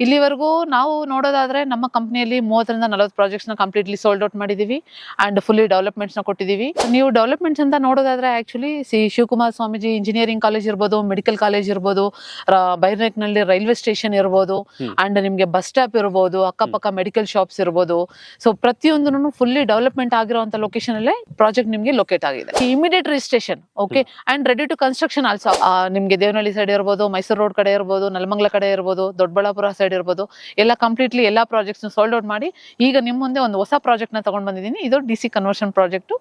ಇಲ್ಲಿವರೆಗೂ ನಾವು ನೋಡೋದಾದ್ರೆ ನಮ್ಮ ಕಂಪನಿಯಲ್ಲಿ 30-40 ಪ್ರಾಜೆಕ್ಟ್ಸ್ ನ ಕಂಪ್ಲೀಟ್ಲಿ ಸೋಲ್ಡ್ ಔಟ್ ಮಾಡಿದೀವಿ ಅಂಡ್ ಫುಲ್ಲಿ ಡೆವಲಪ್ಮೆಂಟ್ಸ್ ನ ಕೊಟ್ಟಿದೀವಿ. ನೀವು ಡೆವಲಪ್ಮೆಂಟ್ಸ್ ಅಂತ ನೋಡೋದಾದ್ರೆ actually Shivakumara Swamiji engineering college ಇರ್ಬೋದು, ಮೆಡಿಕಲ್ ಕಾಲೇಜ್ ಇರ್ಬೋದು, ಬೈರ್ನೆಕ್ನಲ್ಲಿ ರೈಲ್ವೆ ಸ್ಟೇಷನ್ ಇರ್ಬೋದು ಅಂಡ್ ನಿಮ್ಗೆ ಬಸ್ ಸ್ಟಾಪ್ ಇರ್ಬೋದು, ಅಕ್ಕಪಕ್ಕ ಮೆಡಿಕಲ್ ಶಾಪ್ಸ್ ಇರ್ಬೋದು. ಸೊ ಪ್ರತಿಯೊಂದನ್ನು ಫುಲ್ಲಿ ಡೆವಲಪ್ಮೆಂಟ್ ಆಗಿರುವಂತ ಲೊಕೇಶನ್ ಅಲ್ಲೇ ಪ್ರಾಜೆಕ್ಟ್ ನಿಮ್ಗೆ ಲೊಕೇಟ್ ಆಗಿದೆ. Immediate registration okay and ready to construction also. ನಿಮ್ಗೆ ದೇವನಹಳ್ಳಿ ಸೈಡ್ ಇರ್ಬೋದು, ಮೈಸೂರು ರೋಡ್ ಕಡೆ ಇರ್ಬೋದು, ನೆಲಮಂಗಲ ಕಡೆ ಇರ್ಬೋದು, ದೊಡ್ಡಬಳ್ಳಾಪುರ ಸೈಡ್ ಇರ್ಬೋದು, ಎಲ್ಲ ಕಂಪ್ಲೀಟ್ಲಿ ಎಲ್ಲಾ ಪ್ರಾಜೆಕ್ಟ್ಸ್ ಸೋಲ್ಡ್ ಔಟ್ ಮಾಡಿ ಈಗ ನಿಮ್ ಮುಂದೆ ಒಂದು ಹೊಸ ಪ್ರಾಜೆಕ್ಟ್ ನ ತಗೊಂಡ್ ಬಂದಿದ್ದೀನಿ. ಇದು DC conversion project.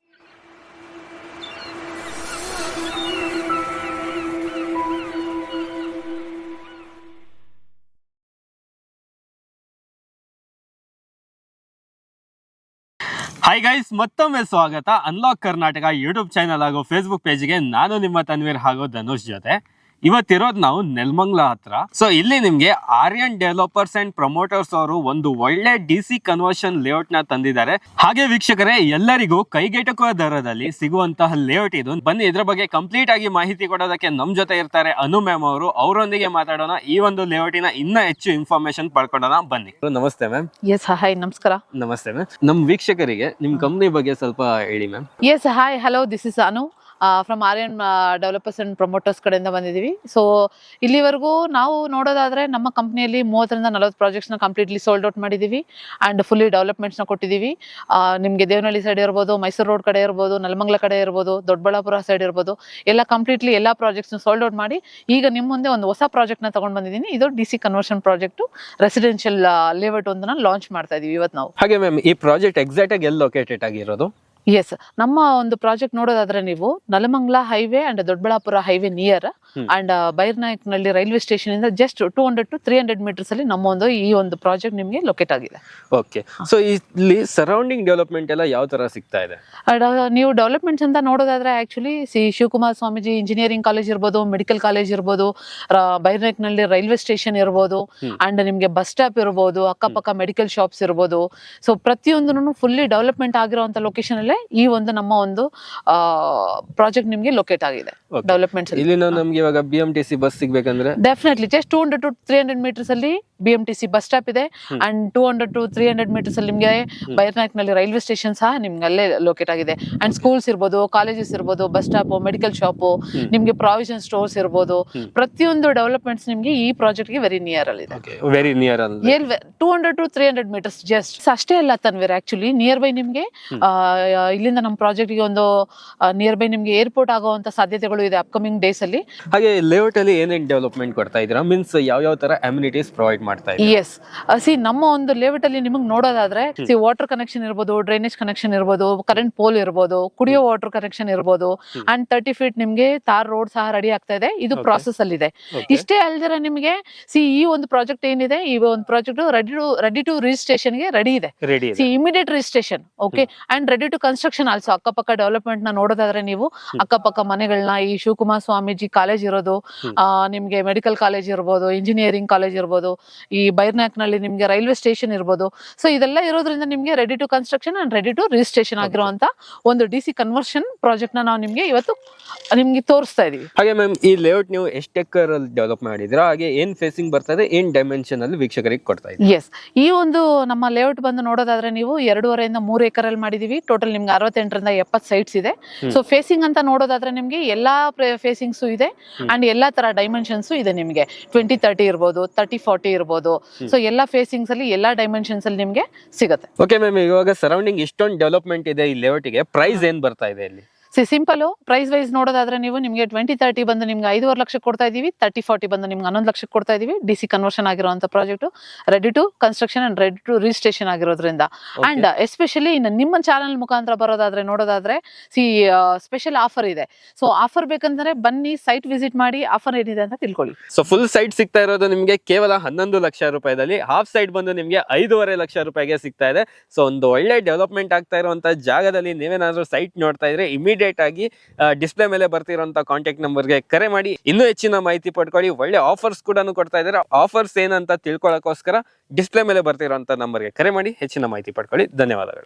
Hi guys, ಮತ್ತೊಮ್ಮೆ ಸ್ವಾಗತ ಅನ್ಲಾಕ್ ಕರ್ನಾಟಕ ಯೂಟ್ಯೂಬ್ ಚಾನಲ್ ಹಾಗೂ ಫೇಸ್ಬುಕ್ ಪೇಜ್ಗೆ. ನಾನು ನಿಮ್ಮ ತನ್ವೀರ್ ಹಾಗೂ ಧನುಷ್ ಜೊತೆ ಇವತ್ತಿರೋದು ನಾವು ನೆಲಮಂಗಲ ಹತ್ರ. ಸೊ ಇಲ್ಲಿ ನಿಮ್ಗೆ ಆರ್ಯನ್ ಡೆವಲಪರ್ಸ್ ಅಂಡ್ ಪ್ರಮೋಟರ್ಸ್ ಅವರು ಒಂದು ಒಳ್ಳೆ DC ಕನ್ವರ್ಷನ್ ಲೇಔಟ್ ನ ತಂದಿದ್ದಾರೆ. ಹಾಗೆ ವೀಕ್ಷಕರೇ, ಎಲ್ಲರಿಗೂ ಕೈಗೆಟಕುವ ದರದಲ್ಲಿ ಸಿಗುವಂತಹ ಲೇಔಟ್ ಇದು. ಬನ್ನಿ ಇದ್ರ ಬಗ್ಗೆ ಕಂಪ್ಲೀಟ್ ಆಗಿ ಮಾಹಿತಿ ಕೊಡೋದಕ್ಕೆ ನಮ್ ಜೊತೆ ಇರ್ತಾರೆ ಅನು ಮ್ಯಾಮ್ ಅವರು. ಅವರೊಂದಿಗೆ ಮಾತಾಡೋಣ, ಈ ಒಂದು ಲೇಔಟಿನ ಇನ್ನ ಹೆಚ್ಚು ಇನ್ಫಾರ್ಮೇಶನ್ ಪಡ್ಕೊಳ್ಳೋಣ. ಬನ್ನಿ. ನಮಸ್ತೆ ಮ್ಯಾಮ್. ಎಸ್ ಹಾಯ್, ನಮಸ್ಕಾರ. ನಮಸ್ತೆ ಮ್ಯಾಮ್. ನಮ್ ವೀಕ್ಷಕರಿಗೆ ನಿಮ್ ಕಂಪ್ನಿ ಬಗ್ಗೆ ಸ್ವಲ್ಪ ಹೇಳಿ ma'am. Yes hi, hello, this is Anu from Aryan developers and promoters ಕಡೆಯಿಂದ ಬಂದಿದ್ದೀವಿ. ಸೊ ಇಲ್ಲಿವರೆಗೂ ನಾವು ನೋಡೋದಾದ್ರೆ ನಮ್ಮ ಕಂಪನಿಯಲ್ಲಿ 30-40 ಪ್ರಾಜೆಕ್ಟ್ಸ್ ನ ಕಂಪ್ಲೀಟ್ಲಿ ಸೋಲ್ಡ್ ಔಟ್ ಮಾಡಿದೀವಿ ಅಂಡ್ ಫುಲ್ಲಿ ಡೆವಲಪ್ಮೆಂಟ್ಸ್ ನ ಕೊಟ್ಟಿದೀವಿ. ನಿಮ್ಗೆ ದೇವನಹಳ್ಳಿ ಸೈಡ್ ಇರ್ಬೋದು, ಮೈಸೂರು ರೋಡ್ ಕಡೆ ಇರ್ಬೋದು, ನೆಲಮಂಗಲ ಕಡೆ ಇರ್ಬೋದು, ದೊಡ್ಡಬಳ್ಳಾಪುರ ಸೈಡ್ ಇರ್ಬೋದು, ಎಲ್ಲ ಕಂಪ್ಲೀಟ್ಲಿ ಎಲ್ಲಾ ಪ್ರಾಜೆಕ್ಟ್ಸ್ ಸೋಲ್ಡ್ ಔಟ್ ಮಾಡಿ ಈಗ ನಿಮ್ ಮುಂದೆ ಒಂದು ಹೊಸ ಪ್ರಾಜೆಕ್ಟ್ ನ ತಗೊಂಡ್ ಬಂದಿದ್ದೀನಿ. ಇದು DC conversion project, residential layout ಒಂದನ್ನ ಲಾಂಚ್ ಮಾಡ್ತಾ ಇದೀವಿ ಇವತ್ತು ನಾವು. ಹಾಗೆ ಮ್ಯಾಮ್, ಈ ಪ್ರಾಜೆಕ್ಟ್ ಎಕ್ಸಾಕ್ಟ್ ಆಗಿ ಎಲ್ಲಿ ಲೊಕೇಟೆಡ್ ಆಗಿರೋದು? ಎಸ್, ನಮ್ಮ ಒಂದು ಪ್ರಾಜೆಕ್ಟ್ ನೋಡೋದಾದ್ರೆ ನೀವು Nelamangala highway and Doddaballapura highway near and ಬೈರ್ನಾಯಕ್ನಲ್ಲಿ ರೈಲ್ವೆ ಸ್ಟೇಷನ್ ಇಂದ ಜಸ್ಟ್ 200 to 300 ಮೀಟರ್ಸ್ ಅಲ್ಲಿ ನಮ್ಮ ಒಂದು ಈ ಒಂದು ಪ್ರಾಜೆಕ್ಟ್ ನಿಮ್ಗೆ ಲೊಕೇಟ್ ಆಗಿದೆ. ಓಕೆ, ಸೊ ಇಲ್ಲಿ ಸರೌಂಡಿಂಗ್ ಡೆವಲಪ್ಮೆಂಟ್ ಎಲ್ಲ ಯಾವ ತರ ಸಿಗ್ತಾ ಇದೆ? ನೀವು ಡೆವಲಪ್ಮೆಂಟ್ಸ್ ಅಂತ ನೋಡೋದಾದ್ರೆ actually Shivakumara Swamiji engineering college ಇರ್ಬೋದು, ಮೆಡಿಕಲ್ ಕಾಲೇಜ್ ಇರ್ಬೋದು, ಬೈರ್ನೆಕ್ನಲ್ಲಿ ರೈಲ್ವೆ ಸ್ಟೇಷನ್ ಇರ್ಬೋದು ಅಂಡ್ ನಿಮ್ಗೆ ಬಸ್ ಸ್ಟಾಪ್ ಇರ್ಬೋದು, ಅಕ್ಕಪಕ್ಕ ಮೆಡಿಕಲ್ ಶಾಪ್ಸ್ ಇರ್ಬೋದು. ಸೊ ಪ್ರತಿಯೊಂದನ್ನು ಫುಲ್ಲಿ ಡೆವಲಪ್ಮೆಂಟ್ ಆಗಿರುವಂತ ಲೊಕೇಶನ್ ಅಲ್ಲೇ ಈ ಒಂದು ನಮ್ಮ ಒಂದು ಪ್ರಾಜೆಕ್ಟ್ ನಿಮ್ಗೆ ಲೊಕೇಟ್ ಆಗಿದೆ. ಡೆವಲಪ್ಮೆಂಟ್ಸ್ ಇಲ್ಲಿ ನಮ್ಗೆ ಇವಾಗ BMTC ಬಸ್ ಸಿಗ್ಬೇಕಂದ್ರೆ ಡೆಫಿನೆಟ್ಲಿ ಜಸ್ಟ್ 200 to 300 ಮೀಟರ್ಸ್ ಅಲ್ಲಿ BMTC ಬಸ್ ಸ್ಟಾಪ್ ಇದೆ ಅಂಡ್ 200 to 300 ಮೀಟರ್ಸ್ ಅಲ್ಲಿ ನಿಮ್ಗೆ ಬೈರ್ನಾಯಕ್ನಲ್ಲಿ ರೈಲ್ವೆ ಸ್ಟೇಷನ್ ಸಹ ನಿಮ್ಗೆ ಅಲ್ಲೇ ಲೊಕೇಟ್ ಆಗಿದೆ. ಅಂಡ್ ಸ್ಕೂಲ್ಸ್ ಇರ್ಬೋದು, ಕಾಲೇಜಸ್ ಇರ್ಬೋದು, ಬಸ್ ಸ್ಟಾಪ್, ಮೆಡಿಕಲ್ ಶಾಪ್, ನಿಮ್ಗೆ ಪ್ರಾವಿಷನ್ ಸ್ಟೋರ್ಸ್ ಇರ್ಬೋದು, ಪ್ರತಿಯೊಂದು ಡೆವಲಪ್ಮೆಂಟ್ಸ್ ನಿಮ್ಗೆ ಈ ಪ್ರಾಜೆಕ್ಟ್ ಗೆ ವೆರಿ ನಿಯರ್ ಅಲ್ಲಿ ಇದೆ. Very near 200 to 300 metres just. ಅಷ್ಟೇ ಅಲ್ಲ ತನ್ವೀರ್, ಆಕ್ಚುಲಿ ನಿಯರ್ ಬೈ ನಿಮ್ಗೆ ಇಲ್ಲಿಂದ ನಮ್ಮ ಪ್ರಾಜೆಕ್ಟ್ ಗೆ ಒಂದು ನಿಯರ್ ಬೈ ನಿಮ್ಗೆ ಏರ್ಪೋರ್ಟ್ ಆಗುವಂತ ಸಾಧ್ಯತೆಗಳು ಇದೆ ಅಪ್ಕಮಿಂಗ್ ಡೇಸ್ ಅಲ್ಲಿ. ಹಾಗೆ ಲೇಔಟ್ ಅಲ್ಲಿ ಏನೇನ್ ಡೆವಲಪ್ಮೆಂಟ್ ಕೊಡ್ತಾ ಇದ್ದೀರಾ? ಮೀನ್ಸ್ ಯಾವ ತರ ಅಮ್ಯುನಿಟೀಸ್ ಪ್ರೊವೈಡ್ ಮಾಡ್ತಾ ಇದ್ದೀರಾ? ಎಸ್, ನಮ್ಮ ಒಂದು ಲೇಔಟ್ ಅಲ್ಲಿ ನಿಮಗೆ ನೋಡೋದಾದ್ರೆ ವಾಟರ್ ಕನೆಕ್ಷನ್ ಇರ್ಬೋದು, ಡ್ರೈನೇಜ್ ಕನೆಕ್ಷನ್ ಇರ್ಬೋದು, ಕರೆಂಟ್ ಪೋಲ್ ಇರ್ಬೋದು, ಕುಡಿಯೋ ವಾಟರ್ ಕನೆಕ್ಷನ್ ಇರ್ಬೋದು ಅಂಡ್ 30 ಫೀಟ್ ನಿಮ್ಗೆ ತಾರ್ ರೋಡ್ ಸಹ ರೆಡಿ ಆಗ್ತಾ ಇದೆ. ಇದು ಪ್ರಾಸೆಸ್ ಅಲ್ಲಿ ಇದೆ. ಇಷ್ಟೇ ಅಲ್ದಿರ ನಿಮ್ಗೆ ಈ ಒಂದು ಪ್ರಾಜೆಕ್ಟ್ ಏನಿದೆ, ಈ ಒಂದು ಪ್ರಾಜೆಕ್ಟ್ ರೆಡಿ ಟು ರಿಜಿಸ್ಟ್ರೇಷನ್ ಗೆ ರೆಡಿ ಇದೆ. Immediate registration okay and ready to construction also. ಅಕ್ಕಪಕ್ಕ ಡೆವಲಪ್ಮೆಂಟ್ ನ ನೋಡೋದಾದ್ರೆ ನೀವು ಅಕ್ಕಪಕ್ಕ ಮನೆಗಳನ್ನ, ಈ ಶಿವಕುಮಾರ ಸ್ವಾಮೀಜಿ ಕಾಲೇಜ್ ಇರೋದು, ನಿಮ್ಗೆ ಮೆಡಿಕಲ್ ಕಾಲೇಜ್ ಇರ್ಬೋದು, ಇಂಜಿನಿಯರಿಂಗ್ ಕಾಲೇಜ್ ಇರ್ಬೋದು, ಈ ಬೈರ್ನಾಕ್ ನಲ್ಲಿ ನಿಮ್ಗೆ ರೈಲ್ವೆ ಸ್ಟೇಷನ್ ಇರ್ಬೋದು. ಸೊ ಇದೆಲ್ಲ ಇರೋದ್ರಿಂದ ನಿಮ್ಗೆ ready to construction and ready to registration ಆಗಿರುವಂತ ಒಂದು DC ಕನ್ವರ್ಷನ್ ಪ್ರಾಜೆಕ್ಟ್ ನ ನಾವು ನಿಮ್ಗೆ ಇವತ್ತು ನಿಮ್ಗೆ ತೋರಿಸ್ತಾ ಇದೀವಿ. ಹಾಗೆ ಮ್ಯಾಮ್, ಈ ಲೇಔಟ್ ನೀವು ಎಷ್ಟು ಎಕರ್ ಅಲ್ಲಿ ಡೆವಲಪ್ ಮಾಡಿದ್ರಾ? ಹಾಗೆ ಏನ್ ಫೇಸಿಂಗ್ ಬರ್ತಾ ಇದೆ, ಏನ್ ಡೈಮೆನ್ಷನ್ ಅಲ್ಲಿ ವೀಕ್ಷಕರಿಗೆ ಕೊಡ್ತಾ ಇದೆ? ಎಸ್, ಈ ಒಂದು ನಮ್ಮ ಲೇಔಟ್ ಬಂದು ನೋಡೋದಾದ್ರೆ ನೀವು 2.5 3 ಎಕರ್ ಅಲ್ಲಿ ಮಾಡಿದೀವಿ. ಟೋಟಲ್ ನಿಮ್ಗೆ 68 ರಿಂದ 70 ಸೈಟ್ಸ್ ಇದೆ. ಸೊ ಫೇಸಿಂಗ್ ಅಂತ ನೋಡೋದಾದ್ರೆ ನಿಮ್ಗೆ ಎಲ್ಲಾ ಫೇಸಿಂಗ್ಸ್ ಇದೆ ಅಂಡ್ ಎಲ್ಲಾ ತರ ಡೈಮೆನ್ಷನ್ಸ್ ಇದೆ. ನಿಮ್ಗೆ 20-30 ಇರ್ಬೋದು, 30-40 ಇರ್ಬೋದು. ಸೊ ಎಲ್ಲಾ ಫೇಸಿಂಗ್ಸ್ ಅಲ್ಲಿ ಎಲ್ಲಾ ಡೈಮೆನ್ಷನ್ಸ್ ಅಲ್ಲಿ ನಿಮ್ಗೆ ಸಿಗುತ್ತೆ. ಓಕೆ ಮ್ಯಾಮ್, ಇವಾಗ ಸರೌಂಡಿಂಗ್ ಇಷ್ಟೊಂದು ಡೆವಲಪ್ಮೆಂಟ್ ಇದೆ, ಈ ಲೇಔಟ್ ಗೆ ಪ್ರೈಸ್ ಏನ್ ಬರ್ತಾ ಇದೆ ಇಲ್ಲಿ? ಸಿಂಪಲ್ ಪ್ರೈಸ್ ವೈಸ್ ನೋಡೋದಾದ್ರೆ ನೀವು ನಿಮ್ಗೆ 20-30 ಬಂದು ನಿಮ್ಗೆ 5.5 ಲಕ್ಷಕ್ಕೆ ಕೊಡ್ತಾ ಇದೀವಿ. 30-40 ಬಂದು ನಿಮ್ಗೆ 11 ಲಕ್ಷಕ್ಕೆ ಕೊಡ್ತಾ ಇದೀವಿ. DC ಕನ್ವರ್ಷನ್ ಆಗಿರುವಂತ project, ready to construction and ready to registration ಆಗಿರೋದ್ರಿಂದ. ಅಂಡ್ ಎಸ್ಪೆಷಲಿ ಇನ್ನು ನಿಮ್ಮ ಚಾನಲ್ ಮುಖಾಂತರ ಬರೋದಾದ್ರೆ ನೋಡೋದಾದ್ರೆ ಸ್ಪೆಷಲ್ ಆಫರ್ ಇದೆ. ಸೊ ಆಫರ್ ಬೇಕಂದ್ರೆ ಬನ್ನಿ, ಸೈಟ್ ವಿಸಿಟ್ ಮಾಡಿ, ಆಫರ್ ಏನಿದೆ ಅಂತ ತಿಳ್ಕೊಳ್ಳಿ. ಸೊ ಫುಲ್ ಸೈಟ್ ಸಿಗ್ತಾ ಇರೋದು ನಿಮ್ಗೆ ಕೇವಲ 11 ಲಕ್ಷ ರೂಪಾಯಿದಲ್ಲಿ. ಹಾಫ್ ಸೈಟ್ ಬಂದು ನಿಮ್ಗೆ 5.5 ಲಕ್ಷ ರೂಪಾಯಿಗೆ ಸಿಗ್ತಾ ಇದೆ. ಸೊ ಒಂದು ಒಳ್ಳೆ ಡೆವಲಪ್ಮೆಂಟ್ ಆಗ್ತಾ ಇರುವಂತ ಜಾಗದಲ್ಲಿ ನೀವೇನಾದ್ರೂ ಸೈಟ್ ನೋಡ್ತಾ ಇದ್ರೆ ಇಮಿಡಿಯೇಟ್ ಆಗಿ ಡಿಸ್ಪ್ಲೇ ಮೇಲೆ ಬರ್ತಿರುವಂತ ಕಾಂಟ್ಯಾಕ್ಟ್ ನಂಬರ್ಗೆ ಕರೆ ಮಾಡಿ ಇನ್ನೂ ಹೆಚ್ಚಿನ ಮಾಹಿತಿ ಪಡ್ಕೊಳ್ಳಿ. ಒಳ್ಳೆ ಆಫರ್ಸ್ ಕೂಡ ಕೊಡ್ತಾ ಇದ್ದಾರೆ. ಆಫರ್ಸ್ ಏನಂತ ತಿಳ್ಕೊಳ್ಳೋಕೋಸ್ಕರ ಡಿಸ್ಪ್ಲೇ ಮೇಲೆ ಬರ್ತಿರುವಂತ ನಂಬರ್ಗೆ ಕರೆ ಮಾಡಿ ಹೆಚ್ಚಿನ ಮಾಹಿತಿ ಪಡ್ಕೊಳ್ಳಿ. ಧನ್ಯವಾದಗಳು.